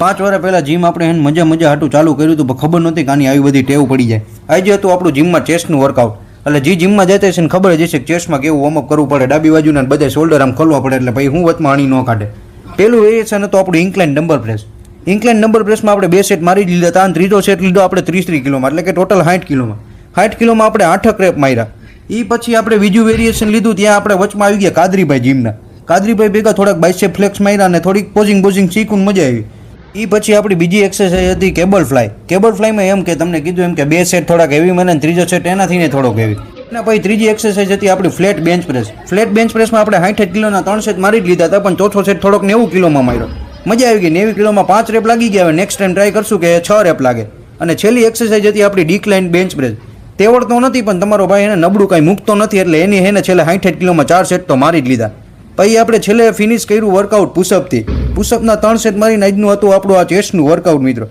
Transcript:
5 વર્ષ પહેલાં જીમ આપણે એને મજા હાટું ચાલુ કર્યું હતું, પણ ખબર નહોતી કે આની આવી બધી ટેવ પડી જાય. આજે હતું આપણું જીમમાં ચેસ્ટનું વર્કઆઉટ. એટલે જે જીમમાં જતા છે ને ખબર જ હશે કે ચેસ્ટમાં કેવું વોર્મઅપ કરવું પડે, ડાબી બાજુના બધા શોલ્ડર આમ ખોલવા પડે, એટલે ભાઈ હું વચમાં આણી ન કાઢે. પહેલું વેરિએશન હતું આપણું incline dumbbell press. Incline dumbbell પ્રેસમાં આપણે 2 સેટ મારી લીધા હતા અને ત્રીજો સેટ લીધો આપણે 30 કિલોમાં, એટલે કે ટોટલ 60 કિલોમાં. 60 કિલોમાં આપણે 8 રેપ માર્યા. એ પછી આપણે બીજું વેરિએશન લીધું, ત્યાં આપણે વચમાં આવી ગયા કાદરીભાઈ જીમના. કાદરીભાઈ ભેગા થોડાક બાઇસેપ ફ્લેક્સ માર્યા અને થોડીક પોઝિંગ શીખું મજા આવી. એ પછી આપણી બીજી એક્સરસાઇઝ હતી કેબલ ફ્લાય. કેબલ ફ્લાયમાં એમ કે તમને કીધું એમ કે 2 સેટ થોડાક હેવી મને, ત્રીજો સેટ એનાથી ને થોડોક હેવી. અને પછી ત્રીજી એક્સરસાઇઝ હતી આપણી flat bench press. Flat bench પ્રેસમાં આપણે 60 કિલોના 3 સેટ મારી જ લીધા હતા, પણ ચોથો સેટ થોડોક 90 કિલોમાં માર્યો. મજા આવી ગઈ. 90 કિલોમાં 5 રેપ લાગી ગયા. હવે નેક્સ્ટ ટાઈમ ટ્રાય કરશું કે 6 રેપ લાગે. અને છેલ્લી એક્સરસાઇઝ હતી આપણી ડિક્લાઇન બેન્ચ પ્રેસ. તેવડતો નથી, પણ તમારો ભાઈ એને નબળું કાંઈ મૂકતો નથી, એટલે એની હેને છેલ્લે 60 કિલોમાં 4 સેટ તો મારી જ લીધા. પછી આપણે છેલ્લે ફિનિશ કર્યું વર્કઆઉટ પુશઅપથી. પુશઅપના 3 સેટ મારીને આજનું હતું આપણું આ ચેસ્ટનું વર્કઆઉટ મિત્રો.